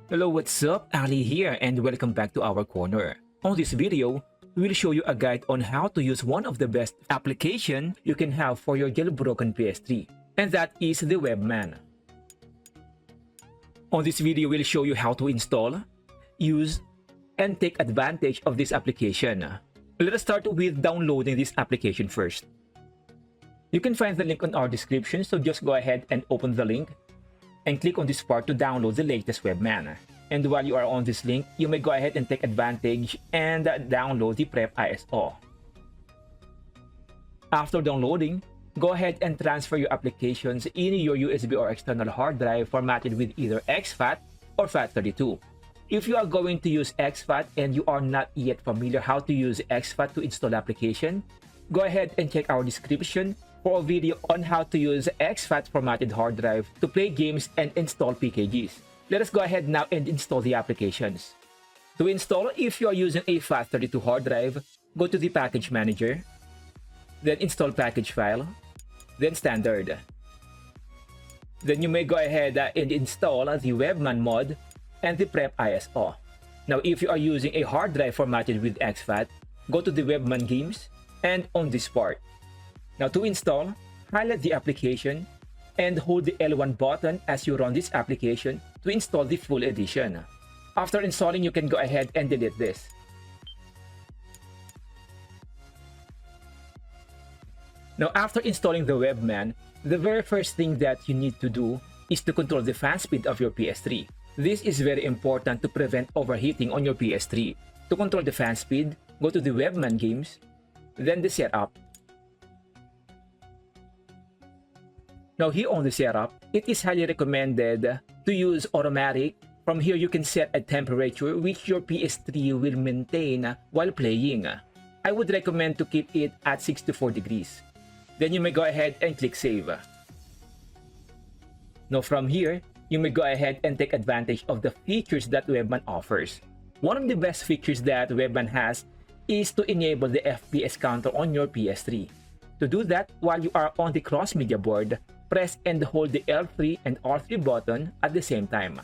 Hello, what's up? Ali here and welcome back to our corner. On this video, we'll show you a guide on how to use one of the best application you can have for your jailbroken PS3, and that is the webMAN. On this video, we'll show you how to install, use, and take advantage of this application. Let us start with downloading this application first. You can find the link on our description, so just go ahead and open the link and click on this part to download the latest webMAN. And while you are on this link, you may go ahead and take advantage and download the Prep ISO. After downloading, go ahead and transfer your applications in your USB or external hard drive formatted with either exFAT or FAT32. If you are going to use exFAT and you are not yet familiar how to use exFAT to install application, go ahead and check our description for a video on how to use exFAT formatted hard drive to play games and install PKGs. Let us go ahead now and install the applications. To install, if you are using a FAT32 hard drive, go to the package manager, then install package file, then standard. Then you may go ahead and install the webMAN mod and the Prep ISO. Now, if you are using a hard drive formatted with exFAT, go to the webMAN games and on this part. Now, to install, highlight the application and hold the L1 button as you run this application to install the full edition. After installing, you can go ahead and delete this. Now, after installing the webMAN, the very first thing that you need to do is to control the fan speed of your PS3. This is very important to prevent overheating on your PS3. To control the fan speed, go to the webMAN games, then the setup. Now, here on the setup, it is highly recommended to use automatic. From here, you can set a temperature which your PS3 will maintain while playing. I would recommend to keep it at 64 degrees. Then you may go ahead and click save. Now, from here, you may go ahead and take advantage of the features that webMAN offers. One of the best features that webMAN has is to enable the FPS counter on your PS3. To do that, while you are on the cross-media board, press and hold the L3 and R3 button at the same time.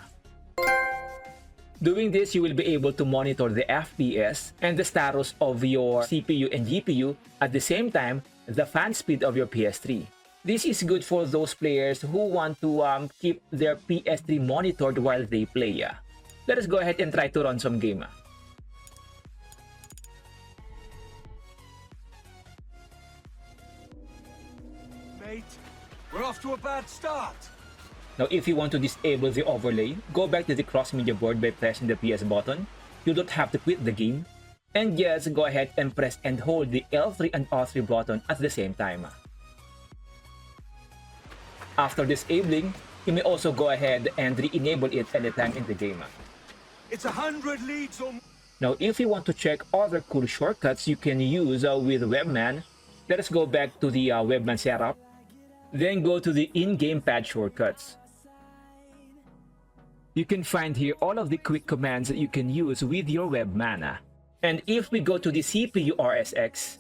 Doing this, you will be able to monitor the FPS and the status of your CPU and GPU at the same time the fan speed of your PS3. This is good for those players who want to keep their PS3 monitored while they play. Let us go ahead and try to run some game. Mate, we're off to a bad start. Now, if you want to disable the overlay, go back to the cross-media board by pressing the PS button. You don't have to quit the game. And just go ahead and press and hold the L3 and R3 button at the same time. After disabling, you may also go ahead and re-enable it anytime in the game. It's 100 leads on. Now, if you want to check other cool shortcuts you can use with webMAN, let us go back to the webMAN setup. Then go to the in-game pad shortcuts. You can find here all of the quick commands that you can use with your webMAN. And if we go to the CPU RSX,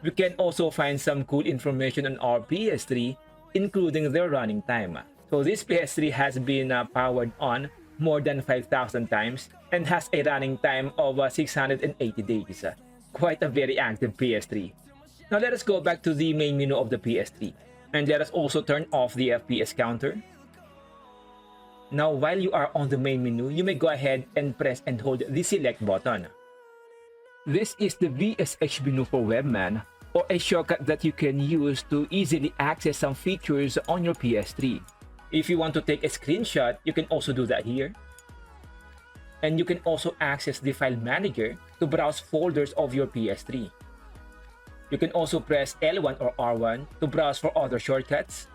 we can also find some cool information on our PS3, including their running time. So this PS3 has been powered on more than 5,000 times and has a running time of 680 days. Quite a very active PS3. Now let us go back to the main menu of the PS3 and let us also turn off the FPS counter. Now, while you are on the main menu, you may go ahead and press and hold the select button. This is the VSH menu for webMAN, or a shortcut that you can use to easily access some features on your PS3. If you want to take a screenshot, you can also do that here. And you can also access the file manager to browse folders of your PS3. You can also press L1 or R1 to browse for other shortcuts.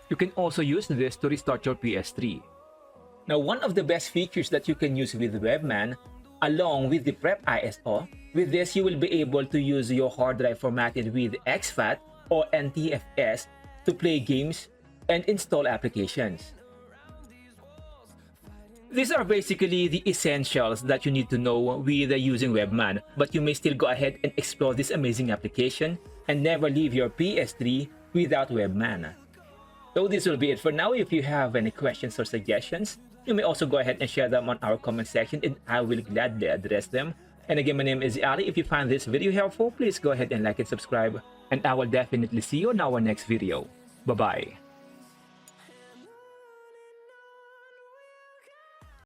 You can also use this to restart your PS3. Now, one of the best features that you can use with webMAN, along with the Prep ISO, with this you will be able to use your hard drive formatted with exFAT or NTFS to play games and install applications. These are basically the essentials that you need to know with using webMAN, but you may still go ahead and explore this amazing application and never leave your PS3 without webMAN. So this will be it for now. If you have any questions or suggestions, you may also go ahead and share them on our comment section and I will gladly address them. And again, my name is Ali. If you find this video helpful, please go ahead and like and subscribe. And I will definitely see you in our next video. Bye-bye.